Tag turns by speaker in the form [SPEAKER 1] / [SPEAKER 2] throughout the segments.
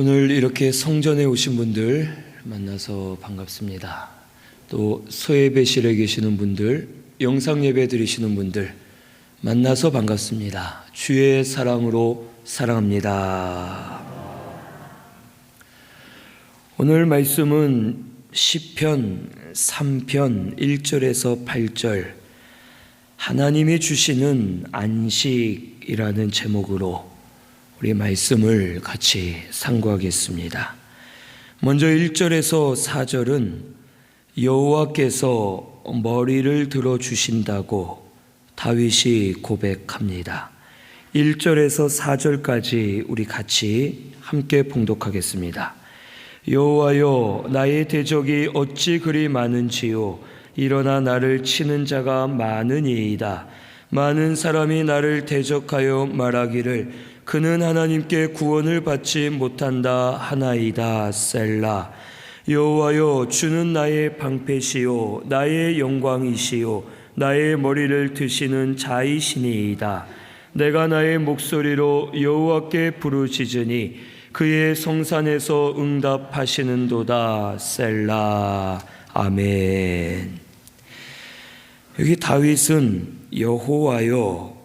[SPEAKER 1] 오늘 이렇게 성전에 오신 분들 만나서 반갑습니다. 또 소예배실에 계시는 분들, 영상 예배 드리시는 분들 만나서 반갑습니다. 주의 사랑으로 사랑합니다. 오늘 말씀은 시편 3편 1절에서 8절 하나님이 주시는 안식이라는 제목으로 우리 말씀을 같이 상고하겠습니다. 먼저 1절에서 4절은 여호와께서 머리를 들어주신다고 다윗이 고백합니다. 1절에서 4절까지 우리 같이 함께 봉독하겠습니다. 여호와여, 나의 대적이 어찌 그리 많은지요. 일어나 나를 치는 자가 많으니이다. 많은 사람이 나를 대적하여 말하기를 그는 하나님께 구원을 받지 못한다 하나이다. 셀라. 여호와여, 주는 나의 방패시요 나의 영광이시요 나의 머리를 드시는 자이시니이다. 내가 나의 목소리로 여호와께 부르짖으니 그의 성산에서 응답하시는도다. 셀라. 아멘. 여기 다윗은 여호와여,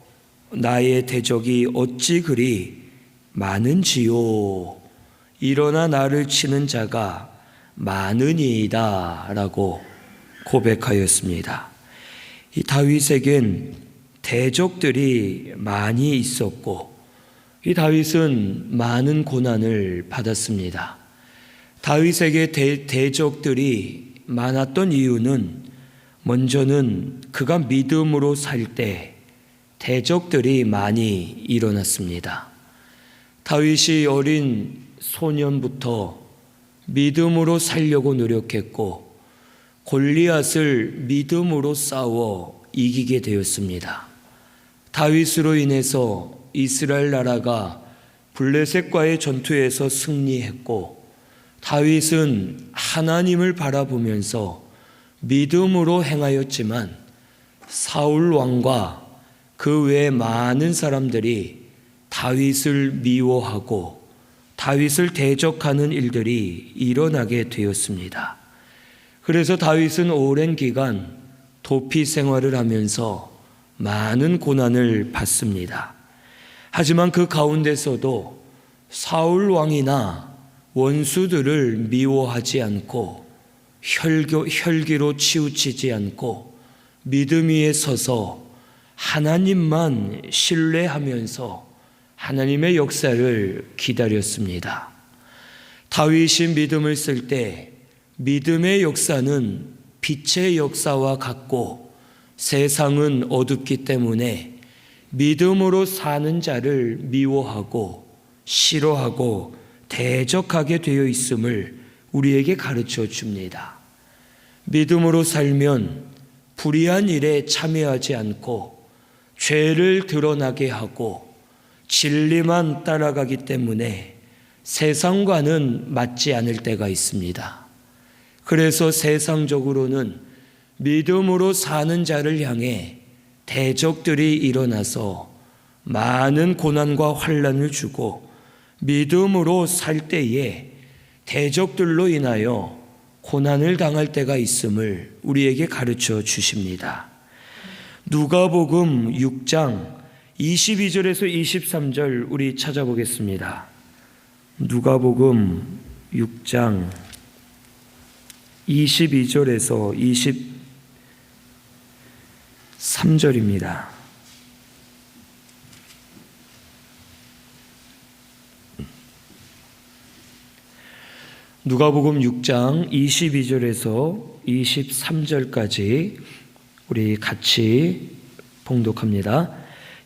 [SPEAKER 1] 나의 대적이 어찌 그리 많은지요. 일어나 나를 치는 자가 많으니이다 라고 고백하였습니다. 이 다윗에겐 대적들이 많이 있었고 이 다윗은 많은 고난을 받았습니다. 다윗에게 대적들이 많았던 이유는 먼저는 그가 믿음으로 살 때 대적들이 많이 일어났습니다. 다윗이 어린 소년부터 믿음으로 살려고 노력했고 골리앗을 믿음으로 싸워 이기게 되었습니다. 다윗으로 인해서 이스라엘 나라가 블레셋과의 전투에서 승리했고 다윗은 하나님을 바라보면서 믿음으로 행하였지만 사울 왕과 그 외에 많은 사람들이 다윗을 미워하고 다윗을 대적하는 일들이 일어나게 되었습니다. 그래서 다윗은 오랜 기간 도피 생활을 하면서 많은 고난을 받습니다. 하지만 그 가운데서도 사울 왕이나 원수들을 미워하지 않고 혈기로 치우치지 않고 믿음 위에 서서 하나님만 신뢰하면서 하나님의 역사를 기다렸습니다. 다윗이 믿음을 쓸 때 믿음의 역사는 빛의 역사와 같고 세상은 어둡기 때문에 믿음으로 사는 자를 미워하고 싫어하고 대적하게 되어 있음을 우리에게 가르쳐 줍니다. 믿음으로 살면 불의한 일에 참여하지 않고 죄를 드러나게 하고 진리만 따라가기 때문에 세상과는 맞지 않을 때가 있습니다. 그래서 세상적으로는 믿음으로 사는 자를 향해 대적들이 일어나서 많은 고난과 환난을 주고 믿음으로 살 때에 대적들로 인하여 고난을 당할 때가 있음을 우리에게 가르쳐 주십니다. 누가복음 6장 22절에서 23절 우리 찾아보겠습니다. 누가복음 6장 22절에서 23절입니다. 누가복음 6장 22절에서 23절까지 우리 같이 봉독합니다.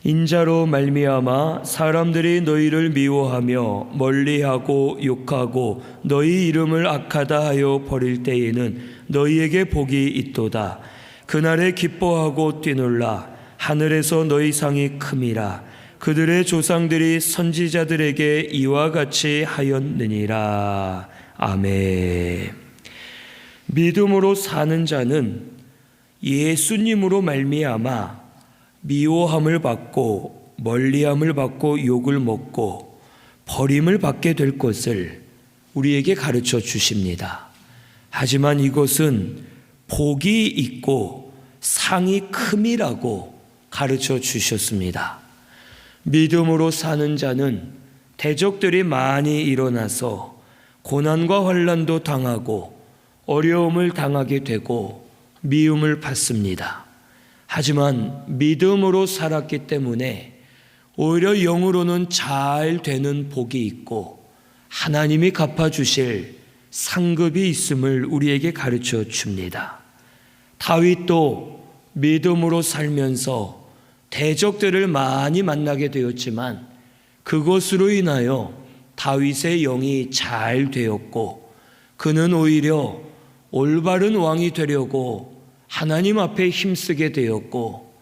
[SPEAKER 1] 인자로 말미암아 사람들이 너희를 미워하며 멀리하고 욕하고 너희 이름을 악하다 하여 버릴 때에는 너희에게 복이 있도다. 그날에 기뻐하고 뛰놀라. 하늘에서 너희 상이 큼이라. 그들의 조상들이 선지자들에게 이와 같이 하였느니라. 아멘. 믿음으로 사는 자는 예수님으로 말미암아 미워함을 받고 멀리함을 받고 욕을 먹고 버림을 받게 될 것을 우리에게 가르쳐 주십니다. 하지만 이것은 복이 있고 상이 큼이라고 가르쳐 주셨습니다. 믿음으로 사는 자는 대적들이 많이 일어나서 고난과 환난도 당하고 어려움을 당하게 되고 미움을 받습니다. 하지만 믿음으로 살았기 때문에 오히려 영으로는 잘 되는 복이 있고 하나님이 갚아주실 상급이 있음을 우리에게 가르쳐 줍니다. 다윗도 믿음으로 살면서 대적들을 많이 만나게 되었지만 그것으로 인하여 다윗의 영이 잘 되었고 그는 오히려 올바른 왕이 되려고 하나님 앞에 힘쓰게 되었고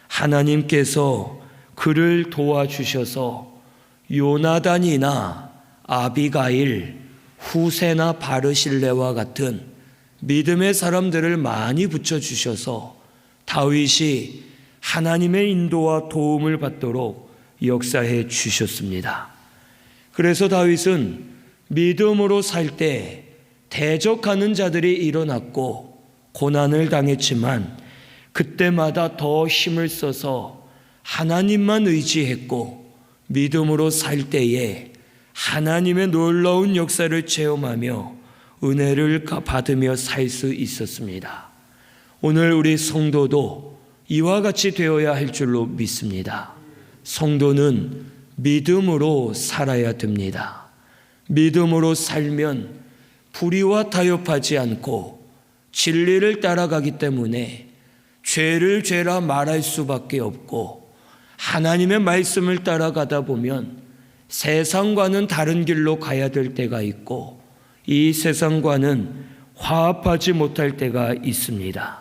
[SPEAKER 1] 하나님께서 그를 도와주셔서 요나단이나 아비가일, 후세나 바르실레와 같은 믿음의 사람들을 많이 붙여주셔서 다윗이 하나님의 인도와 도움을 받도록 역사해 주셨습니다. 그래서 다윗은 믿음으로 살 때 대적하는 자들이 일어났고 고난을 당했지만 그때마다 더 힘을 써서 하나님만 의지했고 믿음으로 살 때에 하나님의 놀라운 역사를 체험하며 은혜를 받으며 살 수 있었습니다. 오늘 우리 성도도 이와 같이 되어야 할 줄로 믿습니다. 성도는 믿음으로 살아야 됩니다. 믿음으로 살면 불의와 타협하지 않고 진리를 따라가기 때문에 죄를 죄라 말할 수밖에 없고 하나님의 말씀을 따라가다 보면 세상과는 다른 길로 가야 될 때가 있고 이 세상과는 화합하지 못할 때가 있습니다.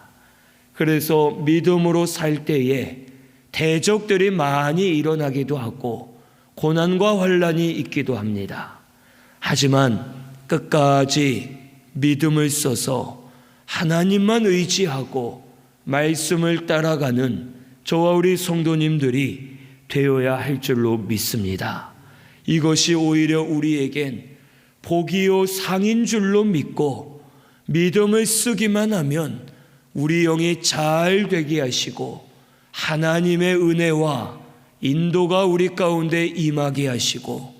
[SPEAKER 1] 그래서 믿음으로 살 때에 대적들이 많이 일어나기도 하고 고난과 환난이 있기도 합니다. 하지만 끝까지 믿음을 써서 하나님만 의지하고 말씀을 따라가는 저와 우리 성도님들이 되어야 할 줄로 믿습니다. 이것이 오히려 우리에겐 복이요 상인 줄로 믿고 믿음을 쓰기만 하면 우리 영이 잘 되게 하시고 하나님의 은혜와 인도가 우리 가운데 임하게 하시고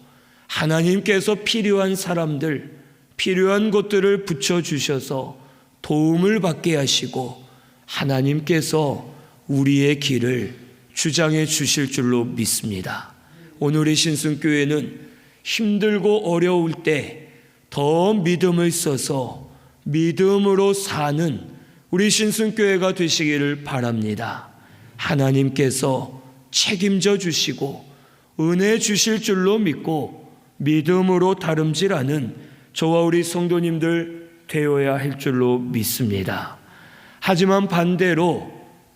[SPEAKER 1] 하나님께서 필요한 사람들, 필요한 것들을 붙여주셔서 도움을 받게 하시고 하나님께서 우리의 길을 주장해 주실 줄로 믿습니다. 오늘의 신승교회는 힘들고 어려울 때 더 믿음을 써서 믿음으로 사는 우리 신승교회가 되시기를 바랍니다. 하나님께서 책임져 주시고 은혜 주실 줄로 믿고 믿음으로 다름질하는 저와 우리 성도님들 되어야 할 줄로 믿습니다. 하지만 반대로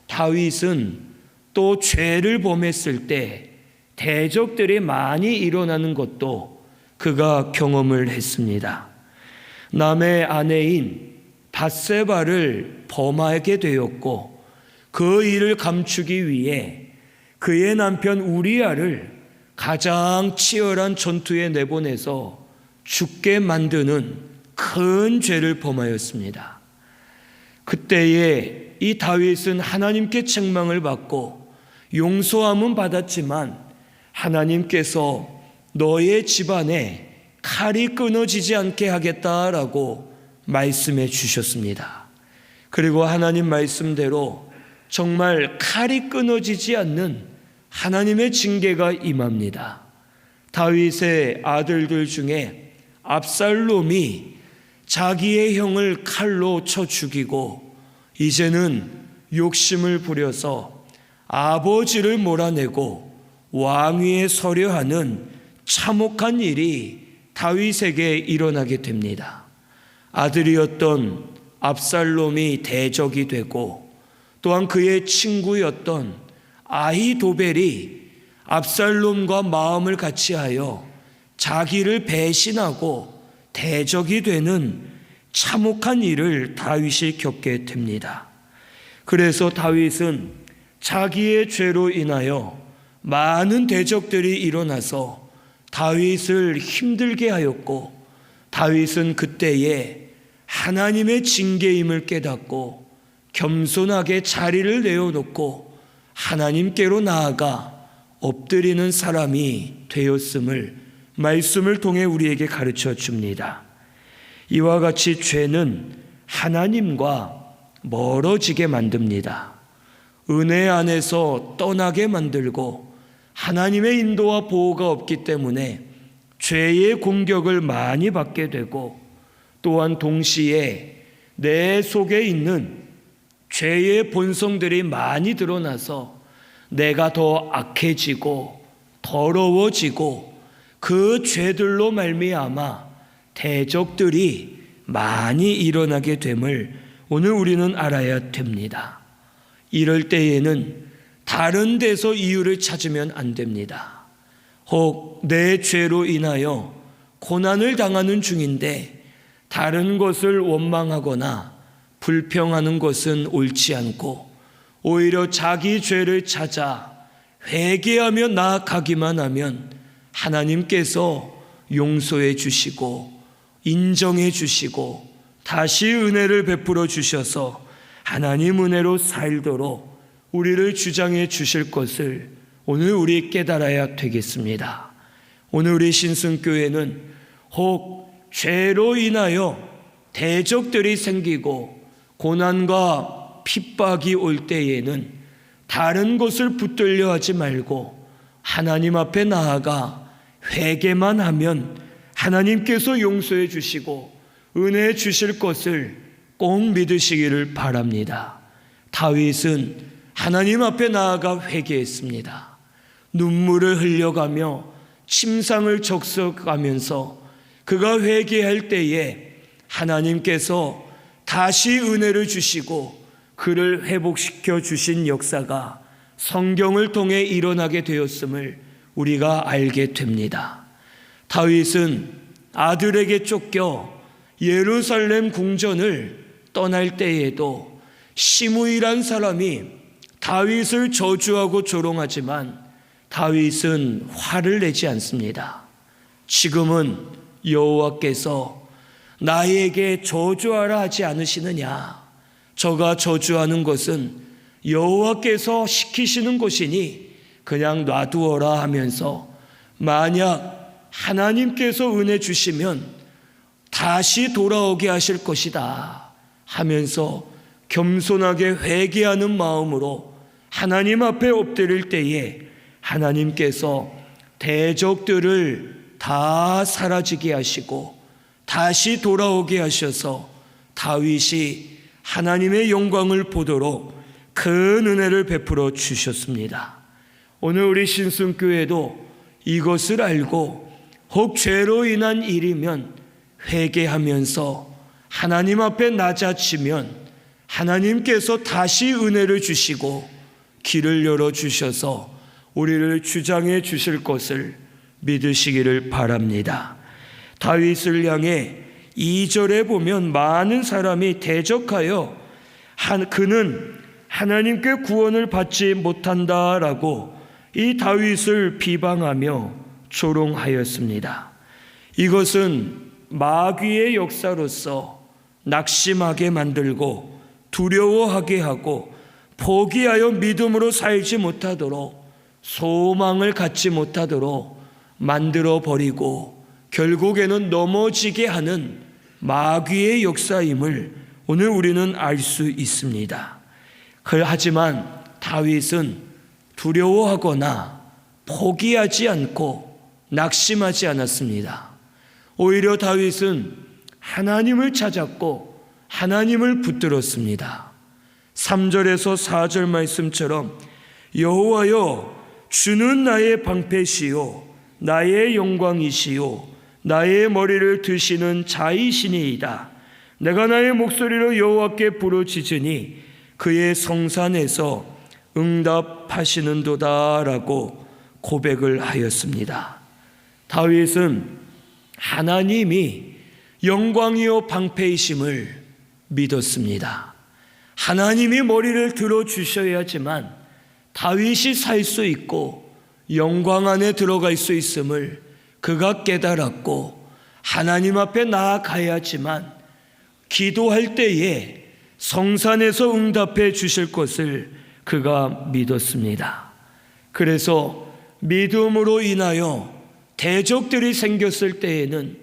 [SPEAKER 1] 다윗은 또 죄를 범했을 때 대적들이 많이 일어나는 것도 그가 경험을 했습니다. 남의 아내인 밧세바를 범하게 되었고 그 일을 감추기 위해 그의 남편 우리아를 가장 치열한 전투에 내보내서 죽게 만드는 큰 죄를 범하였습니다. 그때에 이 다윗은 하나님께 책망을 받고 용서함은 받았지만 하나님께서 너의 집안에 칼이 끊어지지 않게 하겠다라고 말씀해 주셨습니다. 그리고 하나님 말씀대로 정말 칼이 끊어지지 않는 하나님의 징계가 임합니다. 다윗의 아들들 중에 압살롬이 자기의 형을 칼로 쳐 죽이고 이제는 욕심을 부려서 아버지를 몰아내고 왕위에 서려 하는 참혹한 일이 다윗에게 일어나게 됩니다. 아들이었던 압살롬이 대적이 되고 또한 그의 친구였던 아히도벨이 압살롬과 마음을 같이하여 자기를 배신하고 대적이 되는 참혹한 일을 다윗이 겪게 됩니다. 그래서 다윗은 자기의 죄로 인하여 많은 대적들이 일어나서 다윗을 힘들게 하였고, 다윗은 그때에 하나님의 징계임을 깨닫고 겸손하게 자리를 내어놓고 하나님께로 나아가 엎드리는 사람이 되었음을 말씀을 통해 우리에게 가르쳐 줍니다. 이와 같이 죄는 하나님과 멀어지게 만듭니다. 은혜 안에서 떠나게 만들고 하나님의 인도와 보호가 없기 때문에 죄의 공격을 많이 받게 되고, 또한 동시에 내 속에 있는 죄의 본성들이 많이 드러나서 내가 더 악해지고 더러워지고 그 죄들로 말미암아 대적들이 많이 일어나게 됨을 오늘 우리는 알아야 됩니다. 이럴 때에는 다른 데서 이유를 찾으면 안 됩니다. 혹 내 죄로 인하여 고난을 당하는 중인데 다른 것을 원망하거나 불평하는 것은 옳지 않고, 오히려 자기 죄를 찾아 회개하며 나아가기만 하면 하나님께서 용서해 주시고 인정해 주시고 다시 은혜를 베풀어 주셔서 하나님 은혜로 살도록 우리를 주장해 주실 것을 오늘 우리 깨달아야 되겠습니다. 오늘 우리 신승교회는 혹 죄로 인하여 대적들이 생기고 고난과 핍박이 올 때에는 다른 것을 붙들려 하지 말고 하나님 앞에 나아가 회개만 하면 하나님께서 용서해 주시고 은혜 주실 것을 꼭 믿으시기를 바랍니다. 다윗은 하나님 앞에 나아가 회개했습니다. 눈물을 흘려가며 침상을 적셔가면서 그가 회개할 때에 하나님께서 다시 은혜를 주시고 그를 회복시켜 주신 역사가 성경을 통해 일어나게 되었음을 우리가 알게 됩니다. 다윗은 아들에게 쫓겨 예루살렘 궁전을 떠날 때에도 시므이란 사람이 다윗을 저주하고 조롱하지만 다윗은 화를 내지 않습니다. 지금은 여호와께서 나에게 저주하라 하지 않으시느냐? 저가 저주하는 것은 여호와께서 시키시는 것이니 그냥 놔두어라 하면서, 만약 하나님께서 은혜 주시면 다시 돌아오게 하실 것이다 하면서 겸손하게 회개하는 마음으로 하나님 앞에 엎드릴 때에 하나님께서 대적들을 다 사라지게 하시고 다시 돌아오게 하셔서 다윗이 하나님의 영광을 보도록 큰 은혜를 베풀어 주셨습니다. 오늘 우리 신승교회도 이것을 알고 혹 죄로 인한 일이면 회개하면서 하나님 앞에 낮아지면 하나님께서 다시 은혜를 주시고 길을 열어주셔서 우리를 주장해 주실 것을 믿으시기를 바랍니다. 다윗을 향해 2절에 보면 많은 사람이 대적하여 그는 하나님께 구원을 받지 못한다라고 이 다윗을 비방하며 조롱하였습니다. 이것은 마귀의 역사로서 낙심하게 만들고 두려워하게 하고 포기하여 믿음으로 살지 못하도록 소망을 갖지 못하도록 만들어 버리고 결국에는 넘어지게 하는 마귀의 역사임을 오늘 우리는 알 수 있습니다. 하지만 다윗은 두려워하거나 포기하지 않고 낙심하지 않았습니다. 오히려 다윗은 하나님을 찾았고 하나님을 붙들었습니다. 3절에서 4절 말씀처럼 여호와여 주는 나의 방패시요 나의 영광이시요 나의 머리를 드시는 자이시니이다. 내가 나의 목소리로 여호와께 부르짖으니 그의 성산에서 응답하시는도다 라고 고백을 하였습니다. 다윗은 하나님이 영광이요 방패이심을 믿었습니다. 하나님이 머리를 들어주셔야지만 다윗이 살 수 있고 영광 안에 들어갈 수 있음을 그가 깨달았고 하나님 앞에 나아가야지만 기도할 때에 성산에서 응답해 주실 것을 그가 믿었습니다. 그래서 믿음으로 인하여 대적들이 생겼을 때에는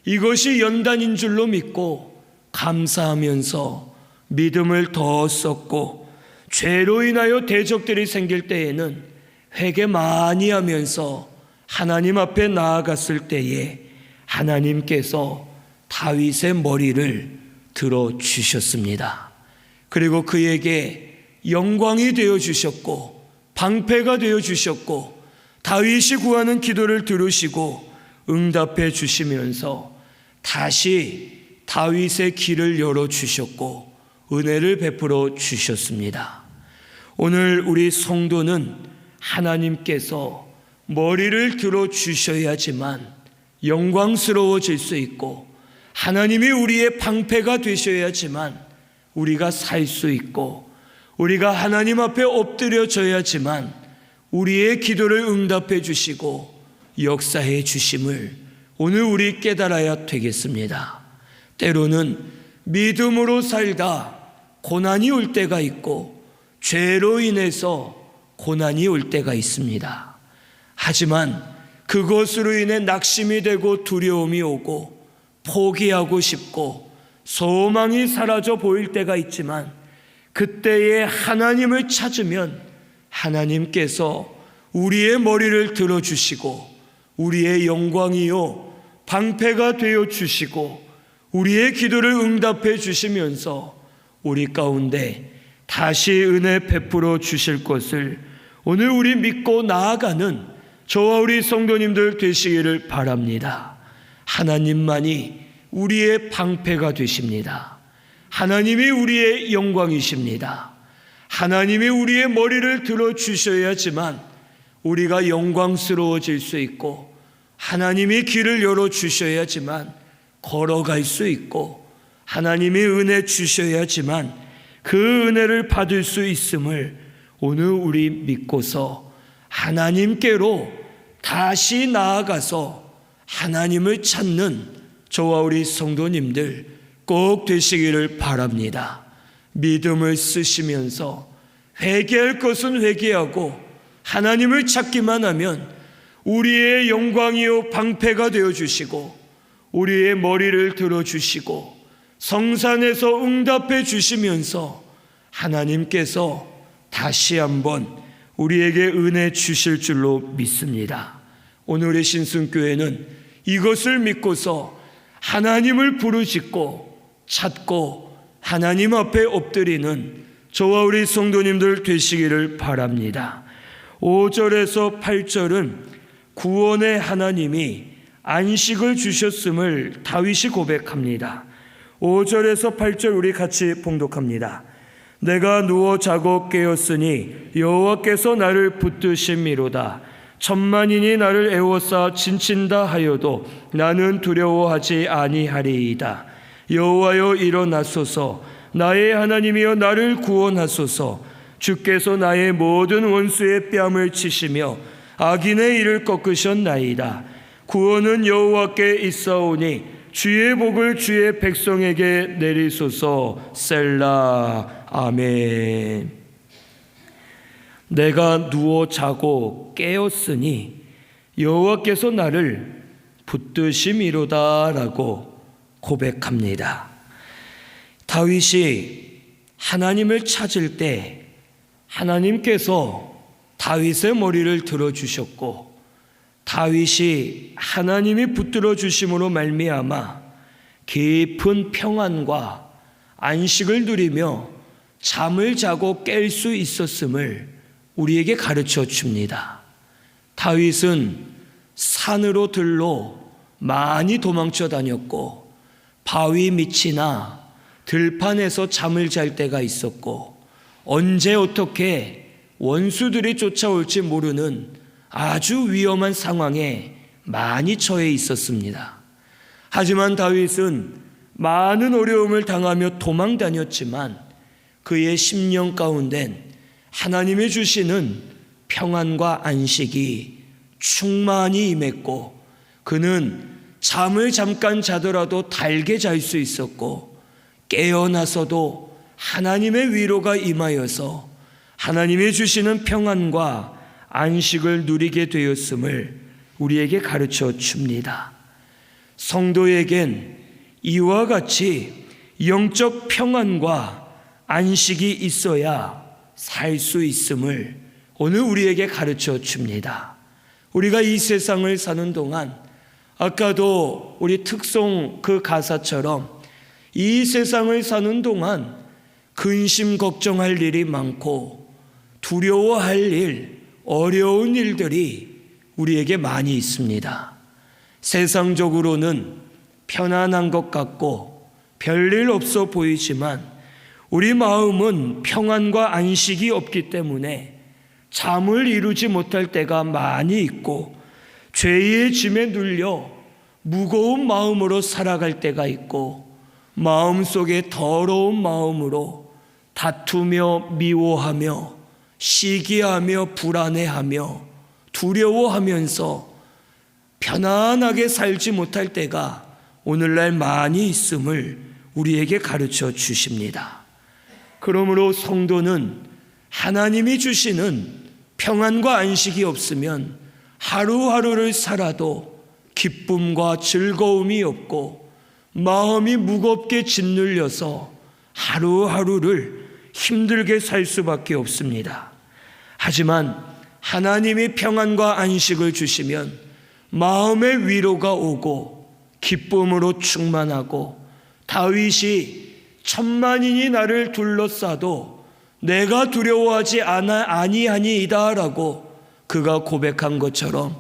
[SPEAKER 1] 이것이 연단인 줄로 믿고 감사하면서 믿음을 더 썼고, 죄로 인하여 대적들이 생길 때에는 회개 많이 하면서 하나님 앞에 나아갔을 때에 하나님께서 다윗의 머리를 들어주셨습니다. 그리고 그에게 영광이 되어주셨고 방패가 되어주셨고, 다윗이 구하는 기도를 들으시고 응답해 주시면서 다시 다윗의 길을 열어주셨고 은혜를 베풀어 주셨습니다. 오늘 우리 성도는 하나님께서 머리를 들어주셔야지만 영광스러워질 수 있고, 하나님이 우리의 방패가 되셔야지만 우리가 살 수 있고, 우리가 하나님 앞에 엎드려져야지만 우리의 기도를 응답해 주시고 역사해 주심을 오늘 우리 깨달아야 되겠습니다. 때로는 믿음으로 살다 고난이 올 때가 있고 죄로 인해서 고난이 올 때가 있습니다. 하지만 그것으로 인해 낙심이 되고 두려움이 오고 포기하고 싶고 소망이 사라져 보일 때가 있지만, 그때에 하나님을 찾으면 하나님께서 우리의 머리를 들어주시고 우리의 영광이요 방패가 되어 주시고 우리의 기도를 응답해 주시면서 우리 가운데 다시 은혜 베풀어 주실 것을 오늘 우리 믿고 나아가는 저와 우리 성도님들 되시기를 바랍니다. 하나님만이 우리의 방패가 되십니다. 하나님이 우리의 영광이십니다. 하나님이 우리의 머리를 들어주셔야지만 우리가 영광스러워질 수 있고, 하나님이 길을 열어주셔야지만 걸어갈 수 있고, 하나님이 은혜 주셔야지만 그 은혜를 받을 수 있음을 오늘 우리 믿고서 하나님께로 다시 나아가서 하나님을 찾는 저와 우리 성도님들 꼭 되시기를 바랍니다. 믿음을 쓰시면서 회개할 것은 회개하고 하나님을 찾기만 하면 우리의 영광이요 방패가 되어주시고 우리의 머리를 들어주시고 성산에서 응답해 주시면서 하나님께서 다시 한번 우리에게 은혜 주실 줄로 믿습니다. 오늘의 신승교회는 이것을 믿고서 하나님을 부르짖고 찾고 하나님 앞에 엎드리는 저와 우리 성도님들 되시기를 바랍니다. 5절에서 8절은 구원의 하나님이 안식을 주셨음을 다윗이 고백합니다. 5절에서 8절 우리 같이 봉독합니다. 내가 누워 자고 깨었으니 여호와께서 나를 붙드심이로다. 천만인이 나를 애워싸 진친다 하여도 나는 두려워하지 아니하리이다. 여호와여 일어나소서. 나의 하나님이여 나를 구원하소서. 주께서 나의 모든 원수의 뺨을 치시며 악인의 일을 꺾으셨나이다. 구원은 여호와께 있사오니 주의 복을 주의 백성에게 내리소서. 셀라. 아멘. 내가 누워 자고 깨었으니 여호와께서 나를 붙드심이로다라고 고백합니다. 다윗이 하나님을 찾을 때 하나님께서 다윗의 머리를 들어주셨고, 다윗이 하나님이 붙들어 주심으로 말미암아 깊은 평안과 안식을 누리며 잠을 자고 깰 수 있었음을 우리에게 가르쳐 줍니다. 다윗은 산으로 들로 많이 도망쳐 다녔고 바위 밑이나 들판에서 잠을 잘 때가 있었고, 언제 어떻게 원수들이 쫓아올지 모르는 아주 위험한 상황에 많이 처해 있었습니다. 하지만 다윗은 많은 어려움을 당하며 도망 다녔지만 그의 심령 가운데는 하나님이 주시는 평안과 안식이 충만히 임했고, 그는 잠을 잠깐 자더라도 달게 잘 수 있었고 깨어나서도 하나님의 위로가 임하여서 하나님이 주시는 평안과 안식을 누리게 되었음을 우리에게 가르쳐 줍니다. 성도에겐 이와 같이 영적 평안과 안식이 있어야 살 수 있음을 오늘 우리에게 가르쳐 줍니다. 우리가 이 세상을 사는 동안 아까도 우리 특송 그 가사처럼 이 세상을 사는 동안 근심 걱정할 일이 많고 두려워할 일, 어려운 일들이 우리에게 많이 있습니다. 세상적으로는 편안한 것 같고 별일 없어 보이지만 우리 마음은 평안과 안식이 없기 때문에 잠을 이루지 못할 때가 많이 있고 죄의 짐에 눌려 무거운 마음으로 살아갈 때가 있고 마음속에 더러운 마음으로 다투며 미워하며 시기하며 불안해하며 두려워하면서 편안하게 살지 못할 때가 오늘날 많이 있음을 우리에게 가르쳐 주십니다. 그러므로 성도는 하나님이 주시는 평안과 안식이 없으면 하루하루를 살아도 기쁨과 즐거움이 없고 마음이 무겁게 짓눌려서 하루하루를 힘들게 살 수밖에 없습니다. 하지만 하나님이 평안과 안식을 주시면 마음의 위로가 오고 기쁨으로 충만하고 다윗이 천만인이 나를 둘러싸도 내가 두려워하지 아니하니이다 라고 그가 고백한 것처럼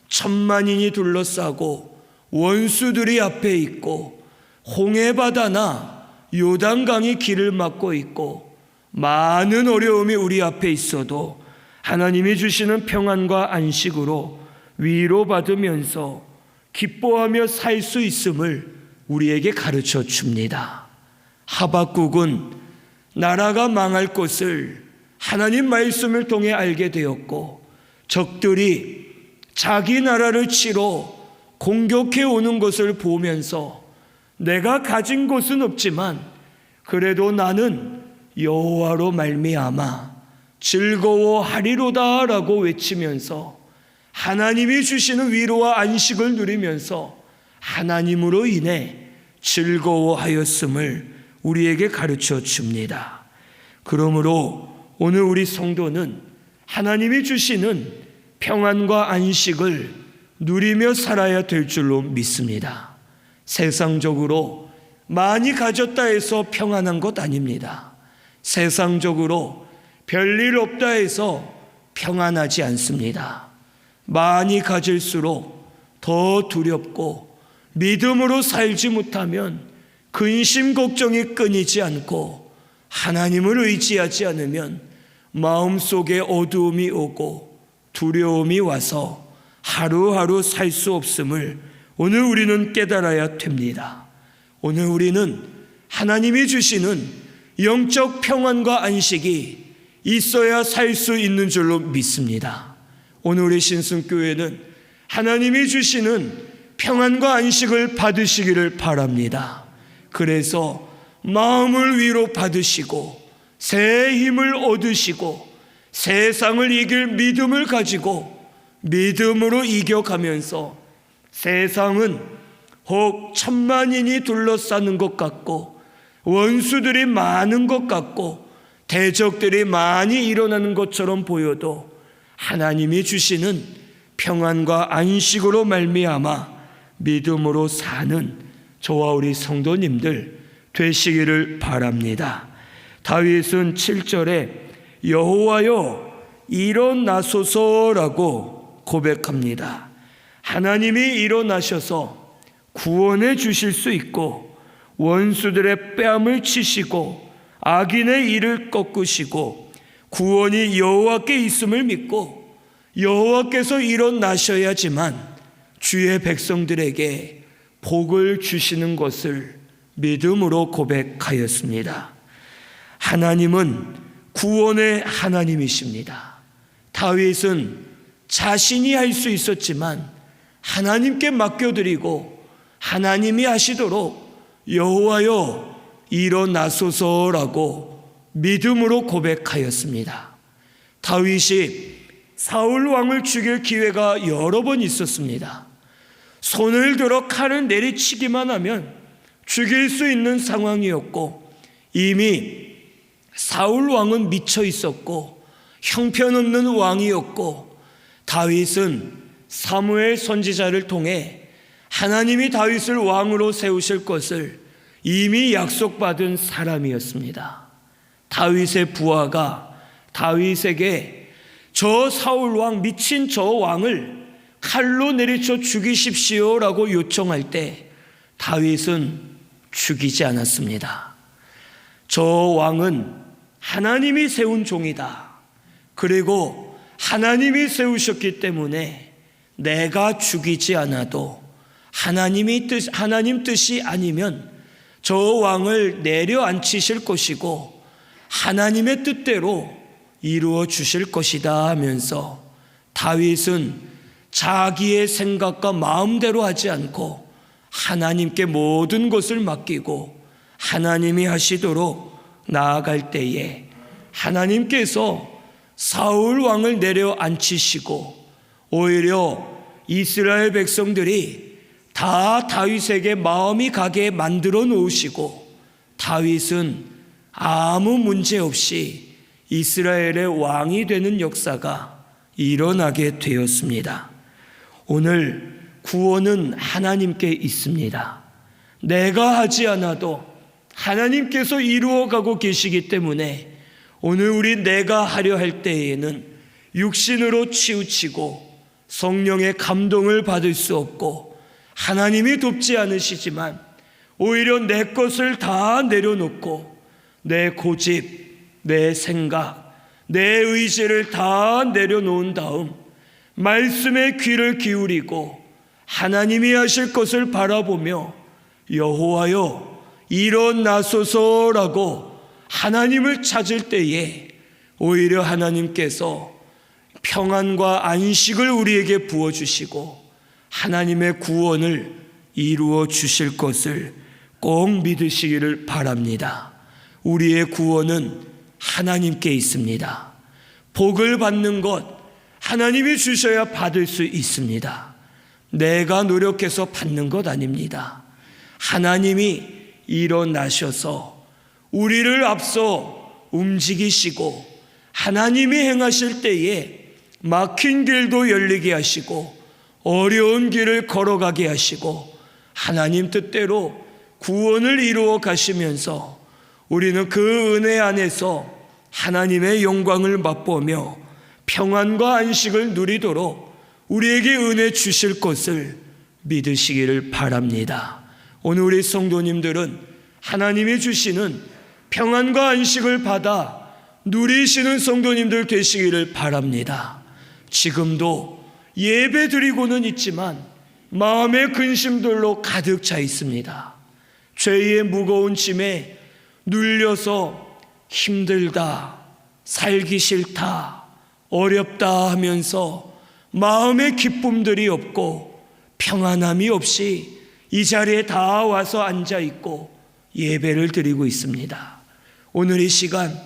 [SPEAKER 1] 천만인이 둘러싸고 원수들이 앞에 있고 홍해바다나 요단강이 길을 막고 있고 많은 어려움이 우리 앞에 있어도 하나님이 주시는 평안과 안식으로 위로받으면서 기뻐하며 살 수 있음을 우리에게 가르쳐 줍니다. 하박국은 나라가 망할 것을 하나님 말씀을 통해 알게 되었고 적들이 자기 나라를 치러 공격해 오는 것을 보면서 내가 가진 것은 없지만 그래도 나는 여호와로 말미암아 즐거워하리로다 라고 외치면서 하나님이 주시는 위로와 안식을 누리면서 하나님으로 인해 즐거워하였음을 우리에게 가르쳐 줍니다. 그러므로 오늘 우리 성도는 하나님이 주시는 평안과 안식을 누리며 살아야 될 줄로 믿습니다. 세상적으로 많이 가졌다 해서 평안한 것 아닙니다. 세상적으로 별일 없다 해서 평안하지 않습니다. 많이 가질수록 더 두렵고 믿음으로 살지 못하면 근심 걱정이 끊이지 않고 하나님을 의지하지 않으면 마음속에 어두움이 오고 두려움이 와서 하루하루 살 수 없음을 오늘 우리는 깨달아야 됩니다. 오늘 우리는 하나님이 주시는 영적 평안과 안식이 있어야 살 수 있는 줄로 믿습니다. 오늘 우리 신승교회는 하나님이 주시는 평안과 안식을 받으시기를 바랍니다. 그래서 마음을 위로 받으시고 새 힘을 얻으시고 세상을 이길 믿음을 가지고 믿음으로 이겨가면서 세상은 혹 천만인이 둘러싸는 것 같고 원수들이 많은 것 같고 대적들이 많이 일어나는 것처럼 보여도 하나님이 주시는 평안과 안식으로 말미암아 믿음으로 사는 저와 우리 성도님들 되시기를 바랍니다. 다윗은 7절에 여호와여 일어나소서라고 고백합니다. 하나님이 일어나셔서 구원해 주실 수 있고 원수들의 뺨을 치시고 악인의 일을 꺾으시고 구원이 여호와께 있음을 믿고 여호와께서 일어나셔야지만 주의 백성들에게 복을 주시는 것을 믿음으로 고백하였습니다. 하나님은 구원의 하나님이십니다. 다윗은 자신이 할 수 있었지만 하나님께 맡겨드리고 하나님이 하시도록 여호와여 일어나소서라고 믿음으로 고백하였습니다. 다윗이 사울 왕을 죽일 기회가 여러 번 있었습니다. 손을 들어 칼을 내리치기만 하면 죽일 수 있는 상황이었고, 이미 사울 왕은 미쳐 있었고 형편없는 왕이었고, 다윗은 사무엘 선지자를 통해 하나님이 다윗을 왕으로 세우실 것을 이미 약속받은 사람이었습니다. 다윗의 부하가 다윗에게 저 사울 왕, 미친 저 왕을 칼로 내리쳐 죽이십시오라고 요청할 때 다윗은 죽이지 않았습니다. 저 왕은 하나님이 세운 종이다. 그리고 하나님이 세우셨기 때문에 내가 죽이지 않아도 하나님 뜻이 아니면 저 왕을 내려앉히실 것이고 하나님의 뜻대로 이루어 주실 것이다 하면서 다윗은 자기의 생각과 마음대로 하지 않고 하나님께 모든 것을 맡기고 하나님이 하시도록 나아갈 때에 하나님께서 사울 왕을 내려앉히시고 오히려 이스라엘 백성들이 다 다윗에게 마음이 가게 만들어 놓으시고 다윗은 아무 문제 없이 이스라엘의 왕이 되는 역사가 일어나게 되었습니다. 오늘 구원은 하나님께 있습니다. 내가 하지 않아도 하나님께서 이루어가고 계시기 때문에 오늘 우리 내가 하려 할 때에는 육신으로 치우치고 성령의 감동을 받을 수 없고 하나님이 돕지 않으시지만 오히려 내 것을 다 내려놓고 내 고집, 내 생각, 내 의지를 다 내려놓은 다음 말씀에 귀를 기울이고 하나님이 하실 것을 바라보며 여호와여 일어나소서라고 하나님을 찾을 때에 오히려 하나님께서 평안과 안식을 우리에게 부어주시고 하나님의 구원을 이루어 주실 것을 꼭 믿으시기를 바랍니다. 우리의 구원은 하나님께 있습니다. 복을 받는 것 하나님이 주셔야 받을 수 있습니다. 내가 노력해서 받는 것 아닙니다. 하나님이 일어나셔서 우리를 앞서 움직이시고 하나님이 행하실 때에 막힌 길도 열리게 하시고 어려운 길을 걸어가게 하시고 하나님 뜻대로 구원을 이루어 가시면서 우리는 그 은혜 안에서 하나님의 영광을 맛보며 평안과 안식을 누리도록 우리에게 은혜 주실 것을 믿으시기를 바랍니다. 오늘 우리 성도님들은 하나님이 주시는 평안과 안식을 받아 누리시는 성도님들 되시기를 바랍니다. 지금도 예배 드리고는 있지만 마음의 근심들로 가득 차 있습니다. 죄의 무거운 짐에 눌려서 힘들다, 살기 싫다, 어렵다 하면서 마음의 기쁨들이 없고 평안함이 없이 이 자리에 다 와서 앉아 있고 예배를 드리고 있습니다. 오늘 이 시간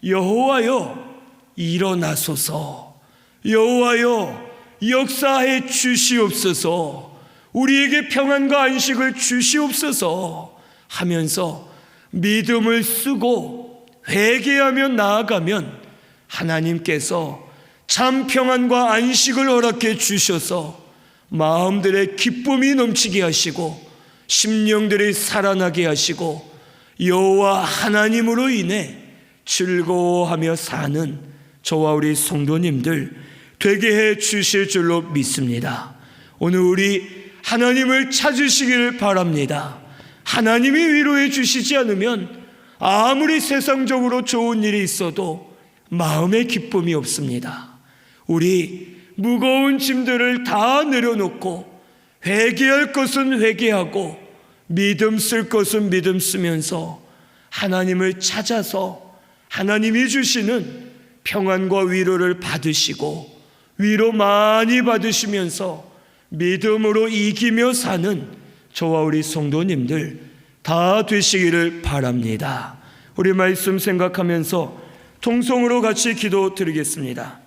[SPEAKER 1] 여호와여 일어나소서, 여호와여 역사해 주시옵소서, 우리에게 평안과 안식을 주시옵소서 하면서 믿음을 쓰고 회개하며 나아가면 하나님께서 참 평안과 안식을 허락해 주셔서 마음들의 기쁨이 넘치게 하시고 심령들이 살아나게 하시고 여호와 하나님으로 인해 즐거워하며 사는 저와 우리 성도님들 되게 해 주실 줄로 믿습니다. 오늘 우리 하나님을 찾으시기를 바랍니다. 하나님이 위로해 주시지 않으면 아무리 세상적으로 좋은 일이 있어도 마음의 기쁨이 없습니다. 우리 무거운 짐들을 다 내려놓고 회개할 것은 회개하고 믿음 쓸 것은 믿음 쓰면서 하나님을 찾아서 하나님이 주시는 평안과 위로를 받으시고 위로 많이 받으시면서 믿음으로 이기며 사는 저와 우리 성도님들 다 되시기를 바랍니다. 우리 말씀 생각하면서 통성으로 같이 기도 드리겠습니다.